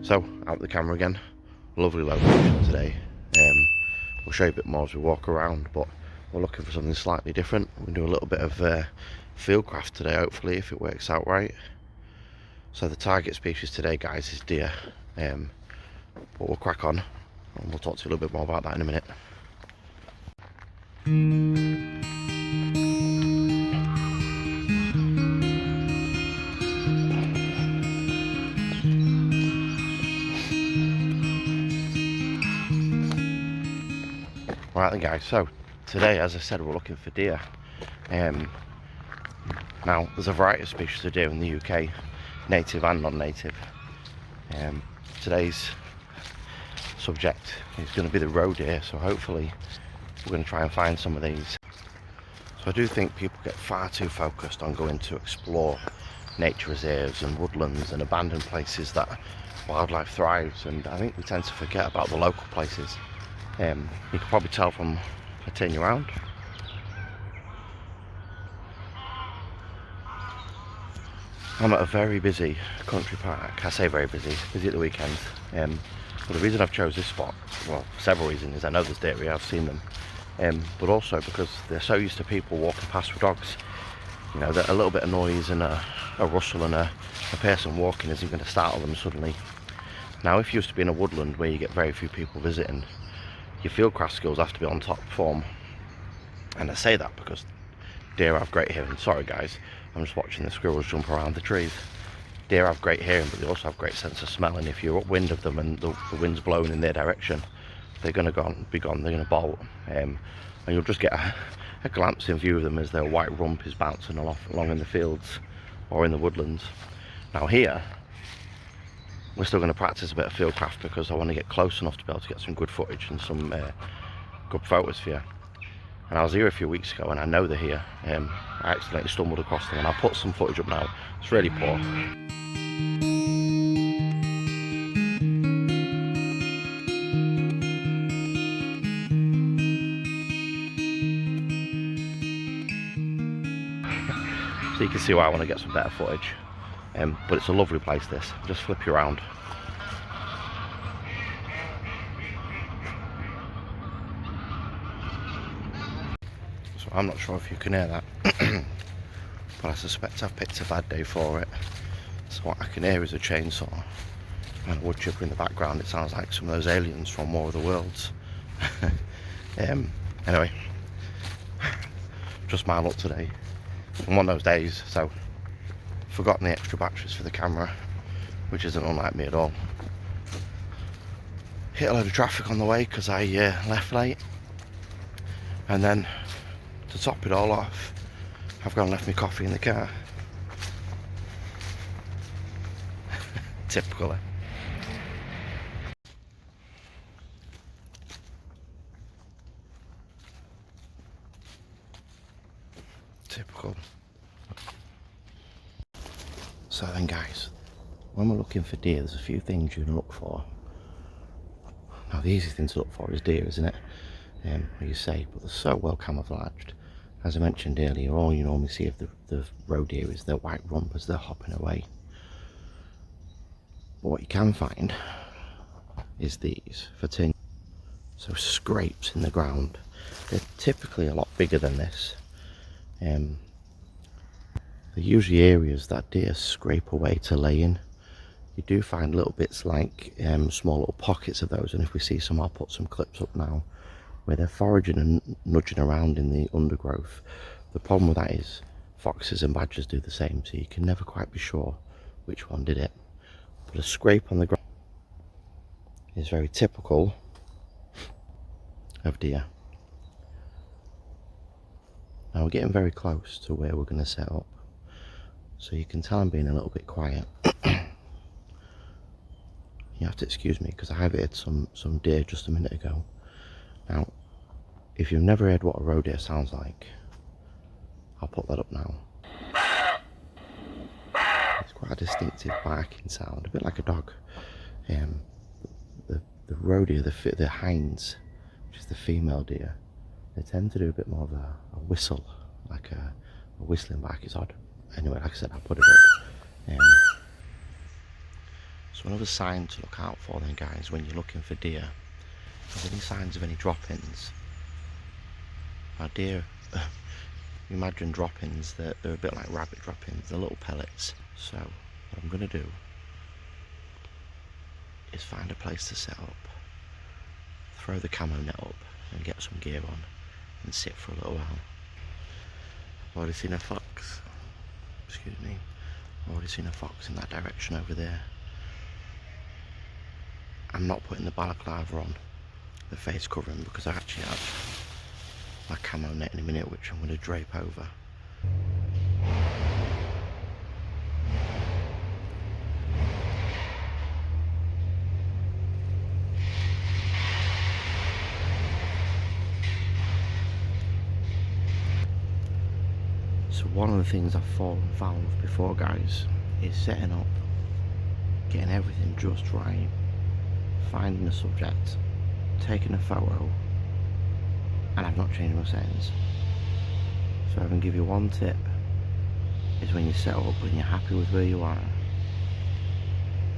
So, out the camera again. Lovely location today. We'll show you a bit more as we walk around, but we're looking for something slightly different. We'll do a little bit of fieldcraft today, hopefully, if it works out right. So the target species today, guys, is deer. But we'll crack on, and we'll talk to you a little bit more about that in a minute. Right then, guys, so today, as I said, we're looking for deer. Now, there's a variety of species of deer in the UK, native and non-native. Today's subject is going to be the roe deer, so hopefully we're going to try and find some of these. So I do think people get far too focused on going to explore nature reserves and woodlands and abandoned places that wildlife thrives, and I think we tend to forget about the local places. You can probably tell from I turn you around. I'm at a very busy country park. I say very busy at the weekends. But the reason I've chose this spot, well, several reasons, is I know there's deer here, I've seen them, but also because they're so used to people walking past with dogs. You know, that a little bit of noise and a rustle and a person walking isn't going to startle them suddenly. Now, if you used to be in a woodland where you get very few people visiting, your fieldcraft skills have to be on top form. And I say that because deer have great hearing. Sorry guys, I'm just watching the squirrels jump around the trees. Deer have great hearing, but they also have great sense of smell, and if you're upwind of them and the wind's blowing in their direction, they're going to be gone, they're going to bolt. And you'll just get a glimpse in view of them as their white rump is bouncing along in the fields or in the woodlands. Now here, we're still going to practice a bit of fieldcraft because I want to get close enough to be able to get some good footage and some good photos for you. And I was here a few weeks ago and I know they're here. I accidentally stumbled across them and I'll put some footage up now. It's really poor. So you can see why I want to get some better footage. But it's a lovely place, this. Just flip you around. So I'm not sure if you can hear that, but I suspect I've picked a bad day for it. So what I can hear is a chainsaw and a wood chipper in the background. It sounds like some of those aliens from War of the Worlds. Anyway, just my luck today. I'm one of those days, so forgotten the extra batteries for the camera, which isn't unlike me at all. Hit a load of traffic on the way because I left late, and then to top it all off, I've gone and left my coffee in the car. Typical, eh? Typical. So then guys, when we're looking for deer, there's a few things you can look for. Now the easy thing to look for is deer, isn't it? What you say, but they're so well camouflaged. As I mentioned earlier, all you normally see of the roe deer is their white rump as they're hopping away. But what you can find is these for tin. So scrapes in the ground. They're typically a lot bigger than this. They're usually areas that deer scrape away to lay in. You do find little bits like small little pockets of those, and if we see some, I'll put some clips up now where they're foraging and nudging around in the undergrowth. The problem with that is foxes and badgers do the same, so you can never quite be sure which one did it. But a scrape on the ground is very typical of deer. Now we're getting very close to where we're going to set up, so you can tell I'm being a little bit quiet. You have to excuse me because I have hit some deer just a minute ago. Now, if you've never heard what a roe deer sounds like, I'll put that up now. It's quite a distinctive barking sound, a bit like a dog. The roe deer, the hinds, which is the female deer, they tend to do a bit more of a whistle, like a whistling bark. It's odd. Anyway, like I said, I'll put it up. So another sign to look out for then, guys, when you're looking for deer, if any signs of any drop-ins. Now deer, you imagine drop-ins, they're a bit like rabbit drop-ins, they're little pellets. So what I'm going to do is find a place to set up, throw the camo net up and get some gear on and sit for a little while. I've already seen a fox, excuse me, I've already seen a fox in that direction over there. I'm not putting the balaclava on, the face covering, because I actually have my camo net in a minute which I'm going to drape over. So one of the things I've fallen foul of before, guys, is setting up, getting everything just right, finding the subject, taking a photo, and I've not changed my settings. So I can give you one tip, is when you set up and you're happy with where you are,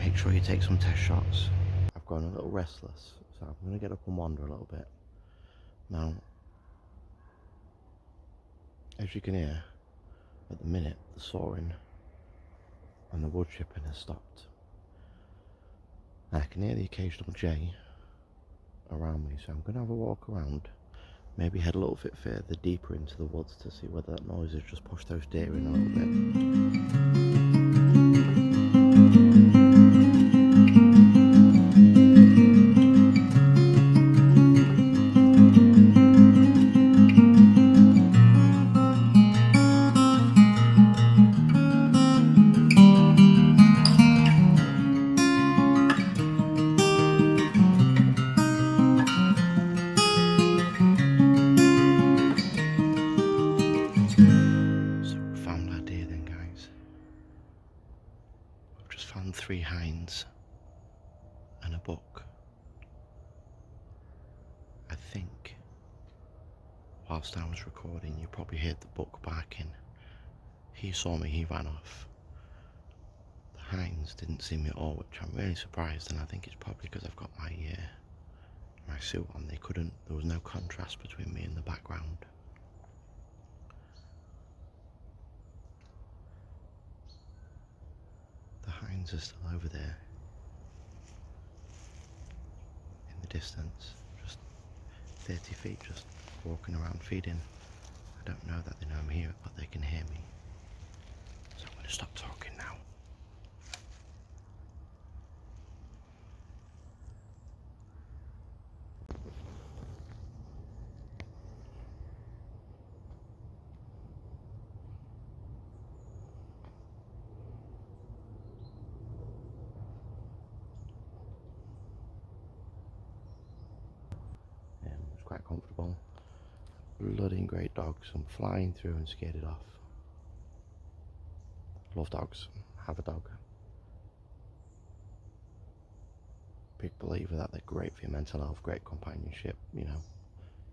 make sure you take some test shots. I've gone a little restless, so I'm going to get up and wander a little bit. Now, as you can hear, at the minute the sawing and the wood chipping has stopped. And I can hear the occasional jay around me, so I'm going to have a walk around, maybe head a little bit further deeper into the woods to see whether that noise has just pushed those deer in a little bit. Found 3 hinds and a buck. I think whilst I was recording you probably heard the buck barking. He saw me, he ran off. The hinds didn't see me at all, which I'm really surprised, and I think it's probably because I've got my suit on. There was no contrast between me and the background. The hinds are still over there in the distance, just 30 feet, just walking around feeding. I don't know that they know I'm here, but they can hear me. So I'm going to stop talking now. It's quite comfortable. Bloody great dogs. I'm flying through and scared it off. Love dogs. Have a dog. Big believer that they're great for your mental health, great companionship, you know,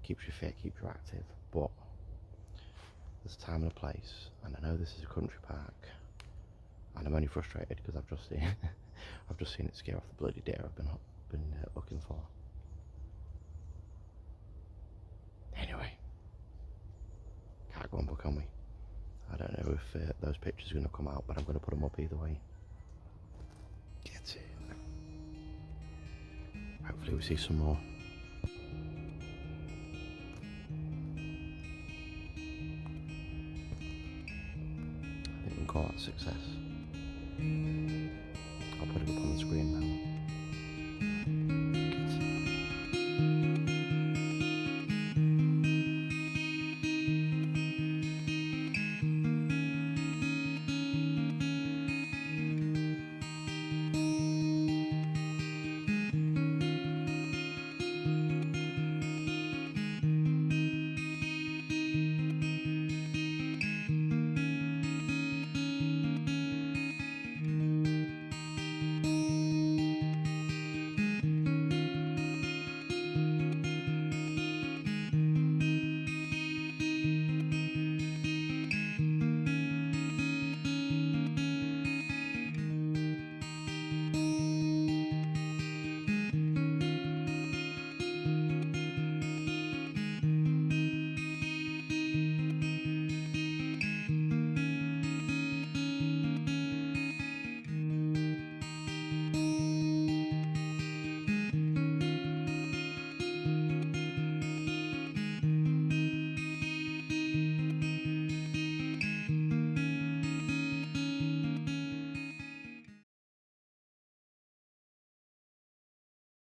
keeps you fit, keeps you active. But there's a time and a place, and I know this is a country park, and I'm only frustrated because I've just seen it scare off the bloody deer I've been looking for. Anyway, can't go on, but can we? I don't know if those pictures are going to come out, but I'm going to put them up either way. Get in. Hopefully we see some more.